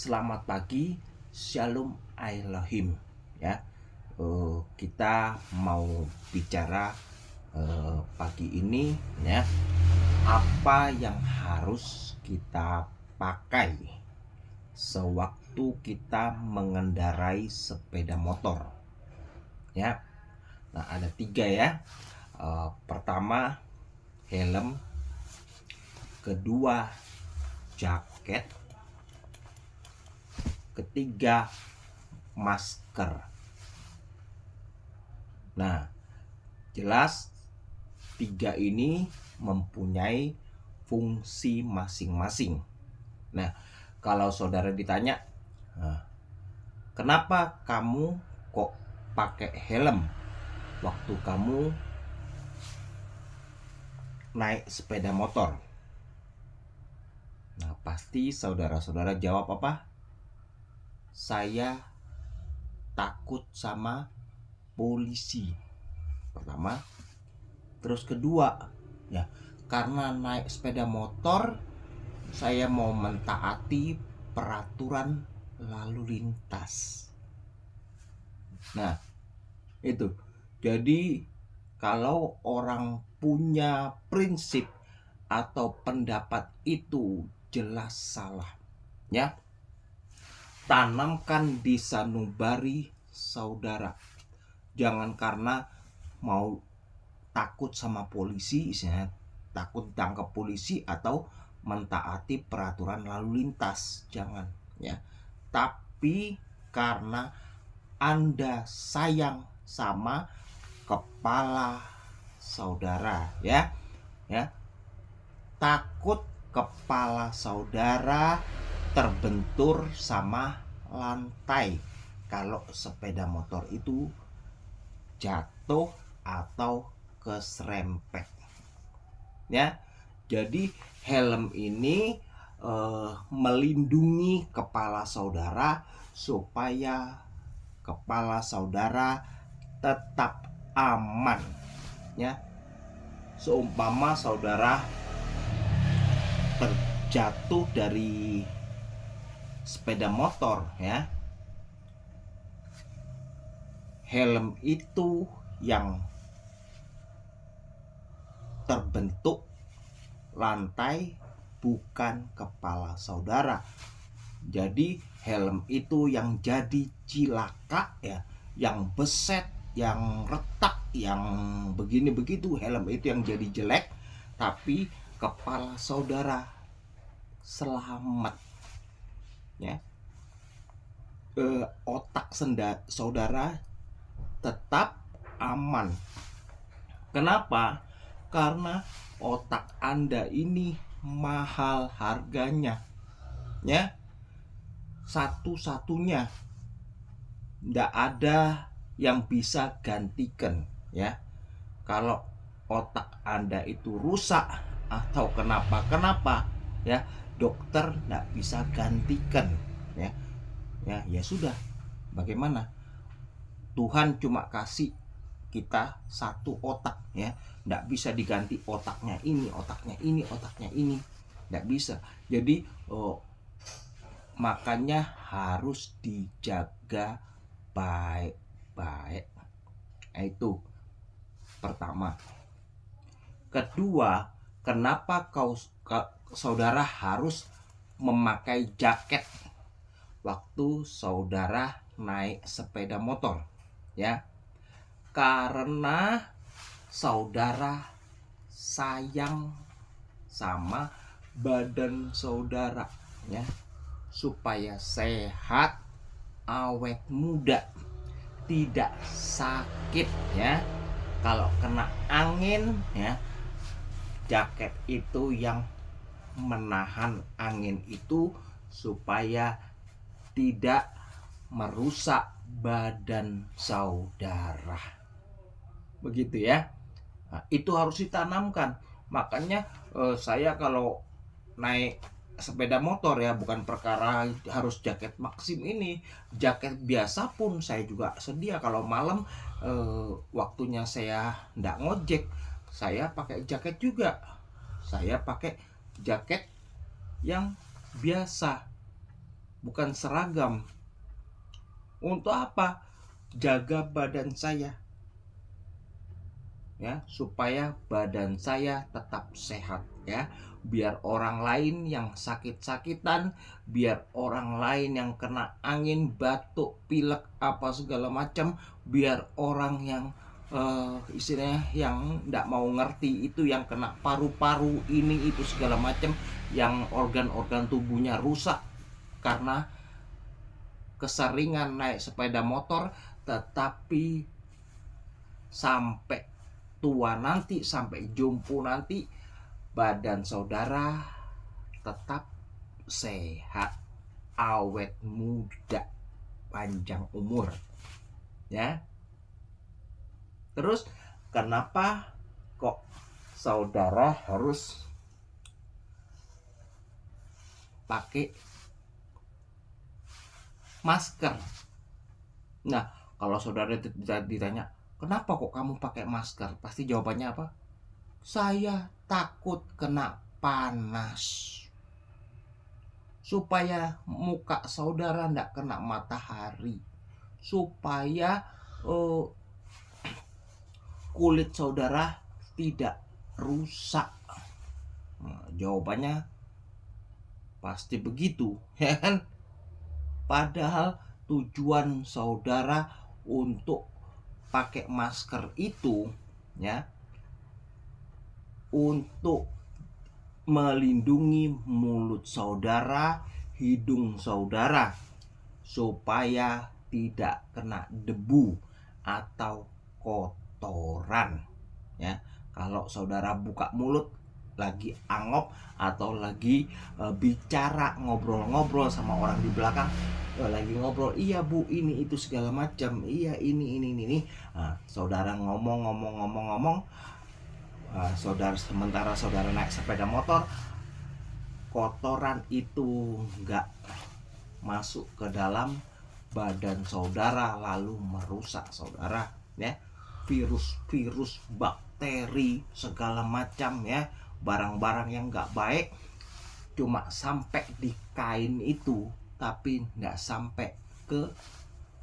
Selamat pagi, Shalom Elohim ya. Kita mau bicara pagi ini ya, apa yang harus kita pakai sewaktu kita mengendarai sepeda motor ya. Nah, ada 3 ya. Pertama, helm. Kedua, jaket. Ketiga, masker. Nah, jelas 3 ini mempunyai fungsi masing-masing. Nah, kalau saudara ditanya, kenapa kamu kok pakai helm waktu kamu naik sepeda motor? Nah, pasti saudara-saudara jawab apa? Saya takut sama polisi. Pertama, terus kedua, ya, karena naik sepeda motor saya mau mentaati peraturan lalu lintas. Nah, itu. Jadi kalau orang punya prinsip atau pendapat itu jelas salah, ya. Tanamkan di sanubari saudara. Jangan karena mau takut sama polisi, misalnya takut tangkap polisi atau mentaati peraturan lalu lintas, jangan ya. Tapi karena Anda sayang sama kepala saudara ya. Takut kepala saudara terbentur sama lantai kalau sepeda motor itu jatuh atau keserempet ya. Jadi helm ini melindungi kepala saudara supaya kepala saudara tetap aman ya. Seumpama saudara terjatuh dari sepeda motor ya, helm itu yang terbentuk lantai, bukan kepala saudara. Jadi helm itu yang jadi cilaka ya, yang beset, yang retak, yang begini begitu, helm itu yang jadi jelek, tapi kepala saudara selamat ya. Otak saudara tetap aman. Kenapa? Karena otak Anda ini mahal harganya ya. Satu-satunya, tidak ada yang bisa gantikan ya. Kalau otak Anda itu rusak atau kenapa ya, dokter tidak bisa gantikan ya. Ya sudah, bagaimana? Tuhan cuma kasih kita satu otak ya, tidak bisa diganti otaknya ini, tidak bisa. Jadi makanya harus dijaga baik-baik. Itu pertama. Kedua, kenapa saudara harus memakai jaket waktu saudara naik sepeda motor ya? Karena saudara sayang sama badan saudara ya, supaya sehat, awet muda, tidak sakit ya. Kalau kena angin ya, jaket itu yang menahan angin itu supaya tidak merusak badan saudara. Begitu ya. Nah, itu harus ditanamkan. Makanya saya kalau naik sepeda motor ya, bukan perkara harus jaket Maxim ini, jaket biasa pun saya juga sedia. Kalau malam waktunya saya nggak ngojek, saya pakai jaket juga. Saya pakai jaket yang biasa bukan seragam. Untuk apa? Jaga badan saya, ya, supaya badan saya tetap sehat, ya. Biar orang lain yang sakit-sakitan, biar orang lain yang kena angin, batuk, pilek, apa segala macam, biar orang yang istilahnya yang nggak mau ngerti itu, yang kena paru-paru ini itu segala macam, yang organ-organ tubuhnya rusak karena keseringan naik sepeda motor, tetapi sampai tua nanti, sampai jompo nanti, badan saudara tetap sehat, awet muda, panjang umur, ya. Terus kenapa kok saudara harus pakai masker? Nah, kalau saudara ditanya, kenapa kok kamu pakai masker? Pasti jawabannya apa? Saya takut kena panas. Supaya muka saudara tidak kena matahari. Supaya kulit saudara tidak rusak. Nah, jawabannya pasti begitu, ya kan? Padahal tujuan saudara untuk pakai masker itu, ya, untuk melindungi mulut saudara, hidung saudara, supaya tidak kena debu atau kotoran, ya. Kalau saudara buka mulut lagi angop atau lagi bicara, ngobrol-ngobrol sama orang di belakang, lagi ngobrol, iya bu ini itu segala macam, iya ini. Nah, saudara ngomong, sementara saudara naik sepeda motor, kotoran itu nggak masuk ke dalam badan saudara lalu merusak saudara, ya. Virus, bakteri, segala macam, ya, barang-barang yang nggak baik cuma sampai di kain itu, tapi nggak sampai ke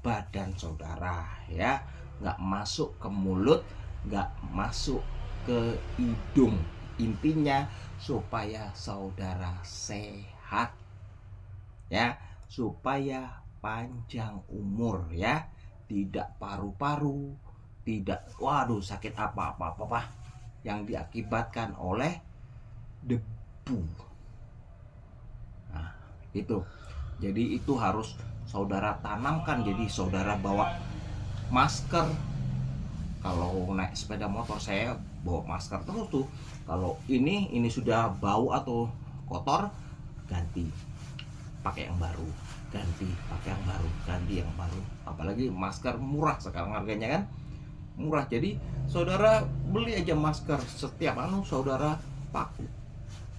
badan saudara, ya. Nggak masuk ke mulut, nggak masuk ke hidung. Intinya supaya saudara sehat, ya, supaya panjang umur, ya, tidak paru-paru, tidak sakit apa yang diakibatkan oleh debu. Nah, itu. Jadi itu harus saudara tanamkan. Jadi saudara bawa masker. Kalau naik sepeda motor saya bawa masker terus tuh. Kalau ini sudah bau atau kotor, ganti pakai yang baru, ganti pakai yang baru, ganti yang baru. Apalagi masker murah sekarang harganya, kan murah. Jadi saudara beli aja masker, setiap saudara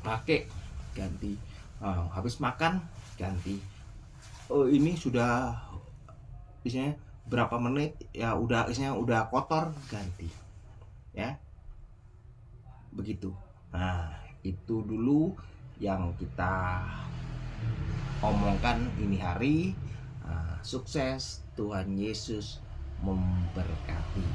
pakai, ganti. Habis makan ganti. Ini sudah isinya berapa menit, ya udah isinya udah kotor, ganti, ya, begitu. Nah, itu dulu yang kita omongkan ini hari. Sukses, Tuhan Yesus memberkati.